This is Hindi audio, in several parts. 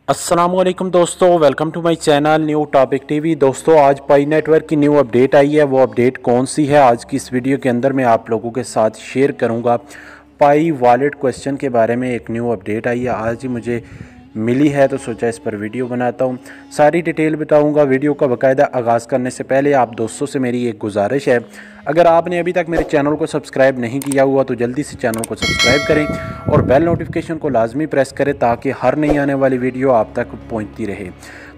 अस्सलामुअलैकुम दोस्तों, welcome to my channel new topic TV. दोस्तों, आज पाई नेटवर्क की न्यू अपडेट आई है। वो अपडेट कौन सी है, आज की इस वीडियो के अंदर मैं आप लोगों के साथ शेयर करूंगा। पाई वॉलेट क्वेश्चन के बारे में एक न्यू अपडेट आई है, आज ही मुझे मिली है, तो सोचा इस पर वीडियो बनाता हूं। सारी डिटेल बताऊंगा। वीडियो का बाकायदा आगाज़ करने से पहले आप दोस्तों से मेरी एक गुजारिश है, अगर आपने अभी तक मेरे चैनल को सब्सक्राइब नहीं किया हुआ तो जल्दी से चैनल को सब्सक्राइब करें और बेल नोटिफिकेशन को लाजमी प्रेस करें ताकि हर नई आने वाली वीडियो आप तक पहुंचती रहे।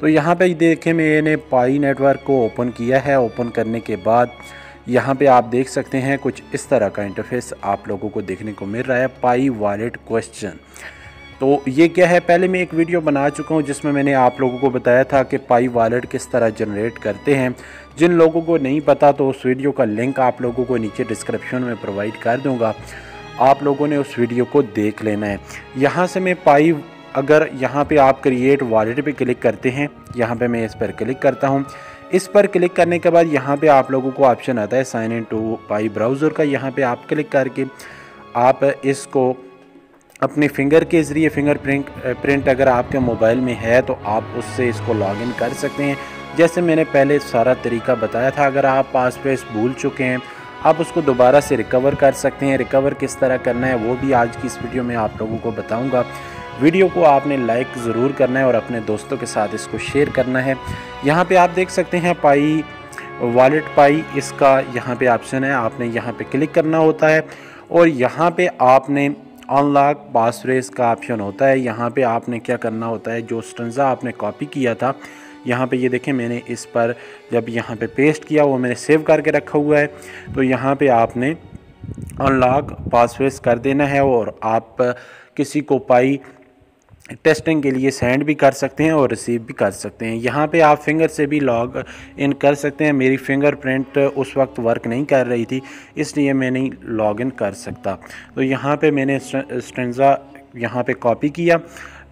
तो यहाँ पे देखें, मैंने पाई नेटवर्क को ओपन किया है। ओपन करने के बाद यहाँ पे आप देख सकते हैं कुछ इस तरह का इंटरफेस आप लोगों को देखने को मिल रहा है। पाई वॉलेट क्वेश्चन, तो ये क्या है, पहले मैं एक वीडियो बना चुका हूँ जिसमें मैंने आप लोगों को बताया था कि पाई वॉलेट किस तरह जनरेट करते हैं। जिन लोगों को नहीं पता तो उस वीडियो का लिंक आप लोगों को नीचे डिस्क्रिप्शन में प्रोवाइड कर दूँगा, आप लोगों ने उस वीडियो को देख लेना है। यहाँ से मैं पाई, अगर यहाँ पे आप क्रिएट वॉलेट पे क्लिक करते हैं, यहाँ पे मैं इस पर क्लिक करता हूँ। इस पर क्लिक करने के बाद यहाँ पे आप लोगों को ऑप्शन आता है sign in to pi browser का। यहाँ पे आप क्लिक करके आप इसको अपने फिंगर के ज़रिए, फिंगर प्रिंट अगर आपके मोबाइल में है तो आप उससे इसको लॉगिन कर सकते हैं। जैसे मैंने पहले सारा तरीका बताया था, अगर आप पासवर्ड भूल चुके हैं आप उसको दोबारा से रिकवर कर सकते हैं। रिकवर किस तरह करना है वो भी आज की इस वीडियो में आप लोगों को बताऊंगा। वीडियो को आपने लाइक ज़रूर करना है और अपने दोस्तों के साथ इसको शेयर करना है। यहाँ पे आप देख सकते हैं पाई वॉलेट, पाई इसका यहाँ पे ऑप्शन है, आपने यहाँ पे क्लिक करना होता है और यहाँ पे आपने अनलॉक पासवर्ड का ऑप्शन होता है। यहाँ पे आपने क्या करना होता है, जो स्टैंजा आपने कॉपी किया था, यहाँ पे ये देखें मैंने इस पर जब यहाँ पे पेस्ट किया, वो मैंने सेव करके रखा हुआ है। तो यहाँ पे आपने अनलॉक पासवर्ड कर देना है और आप किसी को पाई टेस्टिंग के लिए सेंड भी कर सकते हैं और रिसीव भी कर सकते हैं। यहाँ पे आप फिंगर से भी लॉग इन कर सकते हैं। मेरी फिंगरप्रिंट उस वक्त वर्क नहीं कर रही थी, इसलिए मैं नहीं लॉग इन कर सकता। तो यहाँ पे मैंने स्टैंजा यहाँ पे कॉपी किया,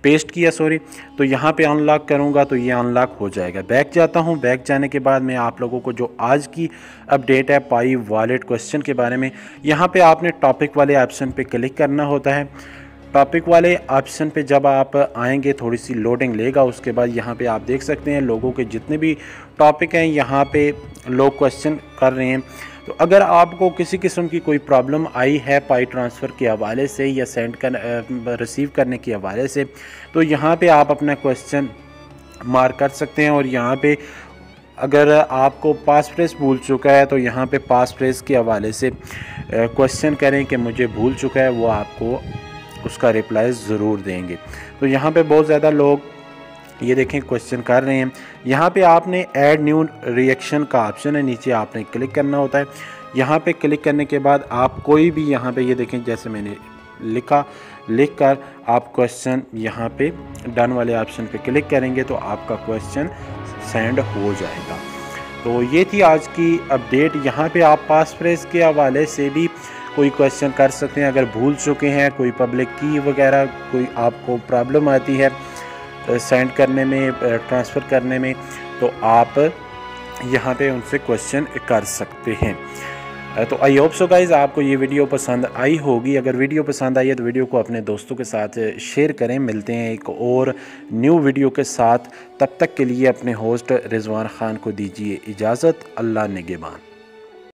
पेस्ट किया सॉरी, तो यहाँ पे अनलॉक करूँगा तो ये अनलॉक हो जाएगा। बैक जाता हूँ। बैक जाने के बाद मैं आप लोगों को जो आज की अपडेट है पाई वॉलेट क्वेश्चन के बारे में, यहाँ पे आपने टॉपिक वाले ऑप्शन पे क्लिक करना होता है। टॉपिक वाले ऑप्शन पे जब आप आएंगे थोड़ी सी लोडिंग लेगा, उसके बाद यहाँ पे आप देख सकते हैं लोगों के जितने भी टॉपिक हैं यहाँ पे लोग क्वेश्चन कर रहे हैं। तो अगर आपको किसी किस्म की कोई प्रॉब्लम आई है पाई ट्रांसफ़र के हवाले से या सेंड कर रिसीव करने के हवाले से, तो यहाँ पे आप अपना क्वेश्चन मार्क कर सकते हैं। और यहाँ पे अगर आपको पासफ्रेज भूल चुका है तो यहाँ पे पासफ्रेज के हवाले से क्वेश्चन करें कि मुझे भूल चुका है, वो आपको उसका रिप्लाई ज़रूर देंगे। तो यहाँ पे बहुत ज़्यादा लोग ये देखें क्वेश्चन कर रहे हैं। यहाँ पे आपने ऐड न्यू रिएक्शन का ऑप्शन है, नीचे आपने क्लिक करना होता है। यहाँ पे क्लिक करने के बाद आप कोई भी यहाँ पे ये देखें जैसे मैंने लिख कर आप क्वेश्चन यहाँ पे डन वाले ऑप्शन पे क्लिक करेंगे तो आपका क्वेश्चन सेंड हो जाएगा। तो ये थी आज की अपडेट। यहाँ पे आप पासफ्रेज के हवाले से भी कोई क्वेश्चन कर सकते हैं। अगर भूल चुके हैं, कोई पब्लिक की वगैरह कोई आपको प्रॉब्लम आती है सेंड करने में, ट्रांसफ़र करने में, तो आप यहाँ पे उनसे क्वेश्चन कर सकते हैं। तो आई होप सो गाइज़ आपको ये वीडियो पसंद आई होगी। अगर वीडियो पसंद आई है तो वीडियो को अपने दोस्तों के साथ शेयर करें। मिलते हैं एक और न्यू वीडियो के साथ, तब तक के लिए अपने होस्ट रिजवान ख़ान को दीजिए इजाज़त। अल्लाह निगहबान।